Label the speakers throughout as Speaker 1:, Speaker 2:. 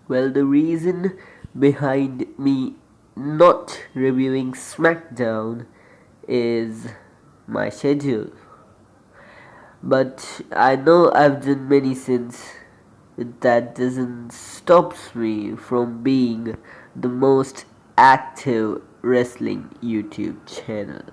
Speaker 1: Well, the reason behind me not reviewing SmackDown is my schedule. But I know I've done many sins. That doesn't stop me from being the most active wrestling YouTube channel.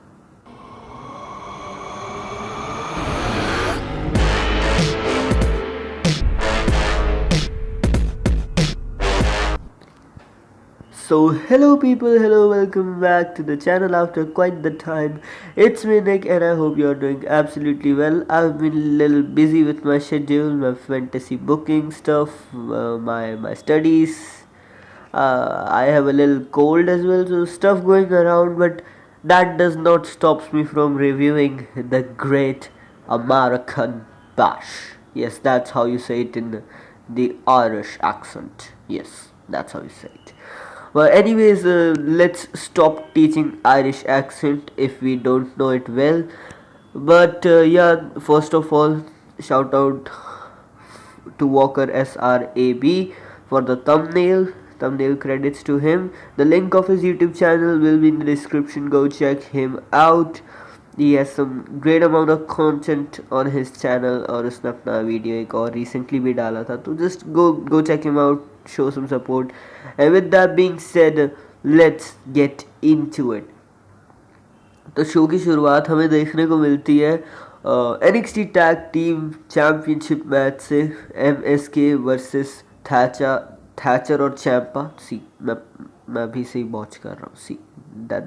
Speaker 1: So hello people, hello, welcome back to the channel after quite the time. It's me Nick and I hope you're doing absolutely well. I've been a little busy with my schedule, my fantasy booking stuff, my studies. I have a little cold as well, so stuff going around, but that does not stop me from reviewing the great American Bash. Yes, that's how you say it in the Irish accent. Yes, that's how you say it. Well, anyways, let's stop teaching Irish accent if we don't know it well. But yeah, first of all, shout out to Walker SRAB for the thumbnail credits to him. The link of his YouTube channel will be in the description. Go check him out. He has some great amount of content on his channel और उसने अपना video एक और recently भी डाला था, तो just go check him out, show some support. And with that being said, let's get into it. तो शो की शुरुआत हमें देखने को मिलती है NXT tag team championship match से MSK वर्सेस थैचर और चैम्पा. सी मैं भी सही वॉच कर रहा हूँ. सी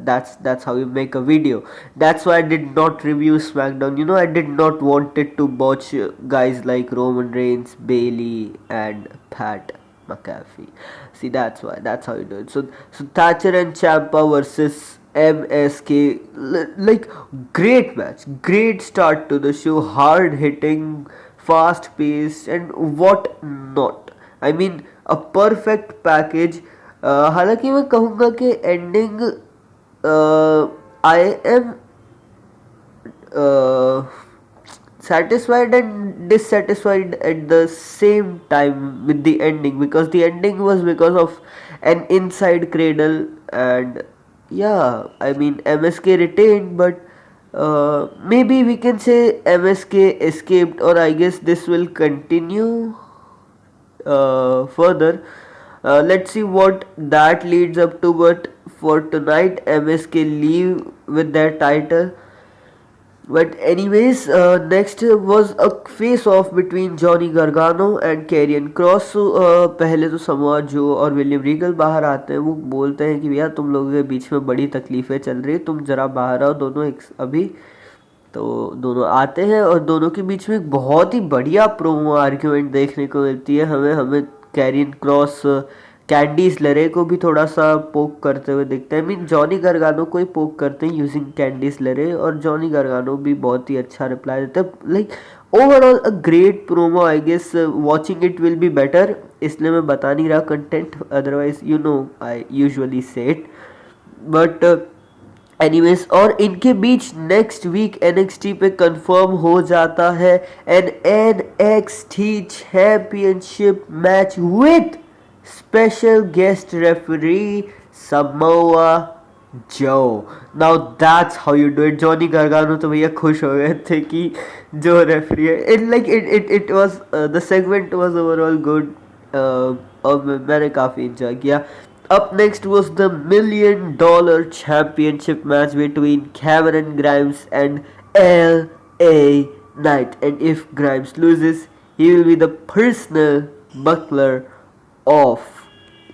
Speaker 1: that's how you make a video. That's why I did not review SmackDown. You know, I did not wanted to watch guys like Roman Reigns, Bailey and Pat McAfee. See, that's how you do it. So Thatcher and Ciampa versus MSK, like great match, great start to the show, hard hitting, fast paced and what not. I mean, a perfect package. हालांकि मैं कहूँगा कि ending I am satisfied and dissatisfied at the same time with the ending, because the ending was because of an inside cradle. And yeah, I mean, MSK retained, but maybe we can say MSK escaped, or I guess this will continue further. Let's see what that leads up to. But for tonight, MSK leave with their title. But anyways, next was a face off between Johnny Gargano and Karrion Kross. So पहले तो Samoa Joe और William Regal बाहर आते हैं. वो बोलते हैं कि भैया तुम लोगों के बीच में बड़ी तकलीफ़ें चल रही है, तुम ज़रा बाहर आओ दोनों अभी. तो दोनों आते हैं और दोनों के बीच में एक बहुत ही बढ़िया प्रोमो आर्ग्यूमेंट देखने को मिलती है. हमें कैरियन क्रॉस कैंडीज लरे को भी थोड़ा सा पोक करते हुए दिखते हैं. आई मीन, जॉनी गार्गानो को ही पोक करते हैं यूजिंग कैंडीज लरे, और जॉनी गार्गानो भी बहुत ही अच्छा रिप्लाई देते हैं. Like overall a great promo. I guess watching it will be better, इसलिए मैं बता नहीं रहा content, otherwise you know I usually say it. But anyways, और इनके बीच नेक्स्ट वीक NXT पे कंफर्म हो जाता है an NXT championship match with special guest referee Samoa Joe. Now that's how you do it. Johnny Gargano तो भैया खुश हो गए थे कि जो रेफरी है. It was the segment was overall good, और मैंने काफ़ी इंजॉय किया. Up next was the $1 million championship match between Cameron Grimes and LA Knight. And if Grimes loses, he will be the personal buckler of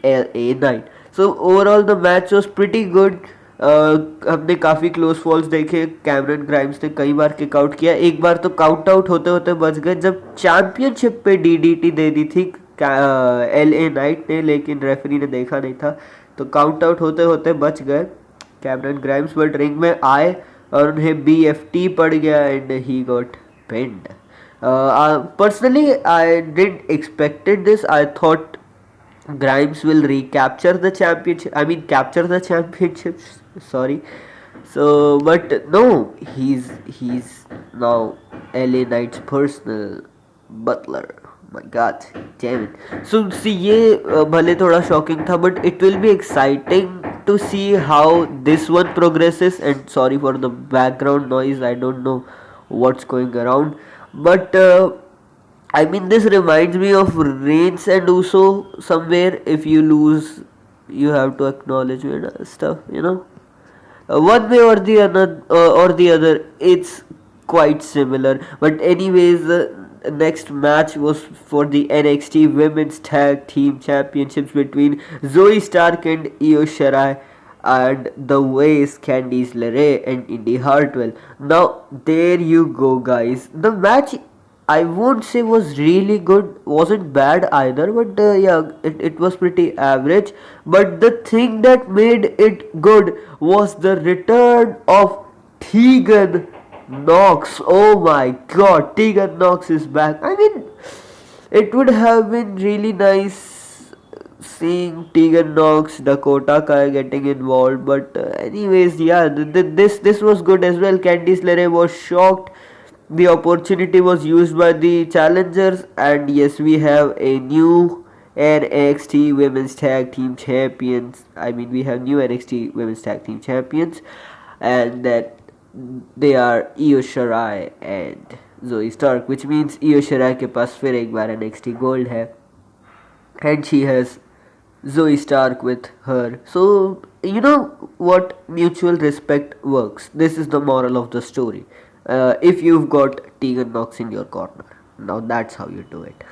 Speaker 1: LA Knight. So overall the match was pretty good. हमने काफ़ी close false देखे. Cameron Grimes ने कई बार kick out किया, एक बार तो count out होते होते बच गए जब चैंपियनशिप पे DDT दे दी थी LA नाइट ने, लेकिन रेफरी ने देखा नहीं था, तो काउंट आउट होते होते बच गए कैमरन ग्राइम्स. बट रिंग में आए और उन्हें BFT पड़ गया and he got pinned. Personally I didn't expected this. I thought Grimes will recapture the championship. I mean, capture the championship. Sorry. So, but no, he's now LA Knight's personal butler. My God, damn it. So see, ये भले थोड़ा shocking था, but it will be exciting to see how this one progresses. And sorry for the background noise. I don't know what's going around, but I mean this reminds me of Reigns and Uso somewhere. If you lose, you have to acknowledge it and stuff. One way or the other, it's quite similar. But anyways, the next match was for the NXT Women's Tag Team Championships between Zoe Stark and Io Shirai and the Ways, Candice LeRae and Indy Hartwell. Now there you go, guys. The match, I won't say was really good, wasn't bad either, but yeah, it was pretty average. But the thing that made it good was the return of Tegan Knox. Oh my god, Tegan Knox is back. I mean, it would have been really nice seeing Tegan Knox, Dakota Kai getting involved, but anyways, yeah, this was good as well. Candice LeRae was shocked. The opportunity was used by the challengers, and yes, we have a new NXT Women's Tag Team Champions. I mean, we have new NXT Women's Tag Team Champions, and that they are Io Shirai and Zoe Stark, which means Io Shirai के पास फिर एक बार NXT Gold है, and she has Zoe Stark with her. So you know what, mutual respect works. This is the moral of the story. If you've got Tegan Knox in your corner, now that's how you do it.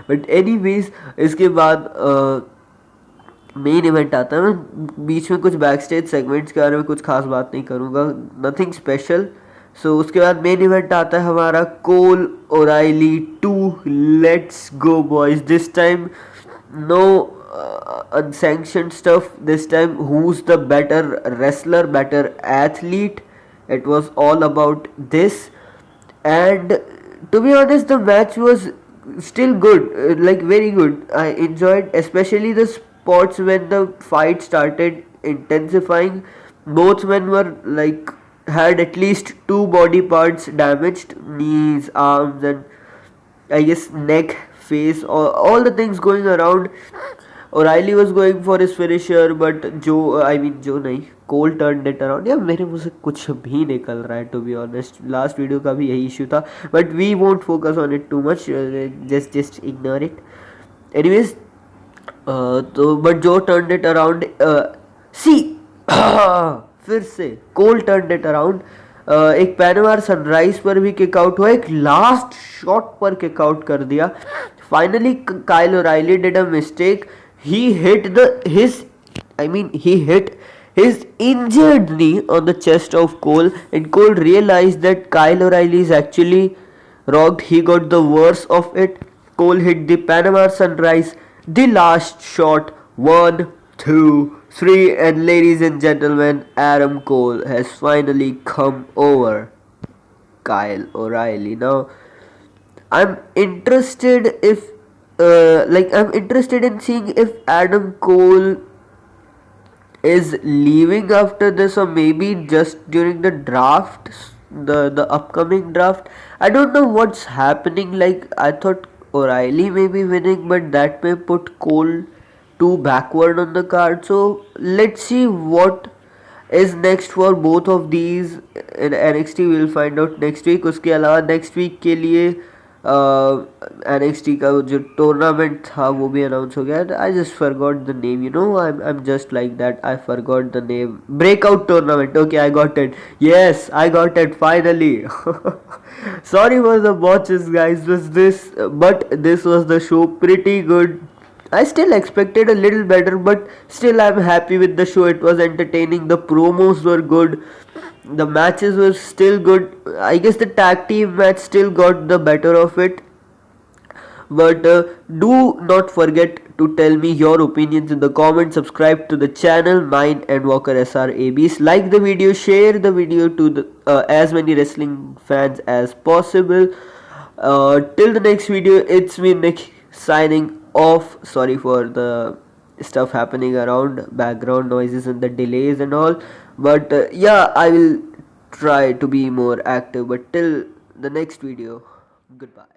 Speaker 1: But anyways, इसके बाद main event आता है. मैं बीच में कुछ back stage segments के बारे में कुछ खास बात नहीं करूँगा, नथिंग स्पेशल. सो उसके बाद मेन इवेंट आता है हमारा Cole O'Reilly 2. Let's go boys. This time no unsanctioned stuff. This time, who's the better wrestler, better athlete? It was all about this. And to be honest, the match was still good, like very good. I enjoyed especially the spots when the fight started intensifying. Both men were like had at least 2 body parts damaged, knees, arms, and I guess neck, face, all the things going around. O'Reilly was going for his finisher, but Joe नहीं, Cole turned it around. यार मेरे मुँह से कुछ भी निकल रहा है, to be honest. Last video का भी यही issue था, but we won't focus on it too much. Just ignore it. Anyways, तो but Joe turned it around. See, फिर से Cole turned it around. एक पैनवार सनराइज पर भी किक आउट हुआ, एक लास्ट शॉट पर किक आउट कर दिया. Finally Kyle O'Reilly did a mistake. he hit his injured knee on the chest of Cole, and Cole realized that Kyle O'Reilly is actually rocked. He got the worst of it. Cole hit the Panama Sunrise, the last shot. 1, 2, 3, and ladies and gentlemen, Adam Cole has finally come over Kyle O'Reilly. Now I'm interested I'm interested in seeing if Adam Cole is leaving after this, or maybe just during the draft, the upcoming draft. I don't know what's happening. Like, I thought O'Reilly may be winning, but that may put Cole too backward on the card. So let's see what is next for both of these in NXT. We'll find out next week. उसके अलावा next week के लिए NXT का जो tournament था वो भी announce हो गया. I just forgot the name, I am just like that. I forgot the name. Breakout tournament. Okay, I got it. Yes, I got it finally. Sorry for the botches, guys. But this was the show. Pretty good. I still expected a little better, but still I'm happy with the show. It was entertaining. The promos were good. The matches were still good. I guess the tag team match still got the better of it. But do not forget to tell me your opinions in the comments. Subscribe to the channel, mine and Walker SRABs. Like the video, share the video to as many wrestling fans as possible. Till the next video, it's me Nick signing off. Sorry for the stuff happening around, background noises and the delays and all. But yeah, I will try to be more active. But till the next video, goodbye.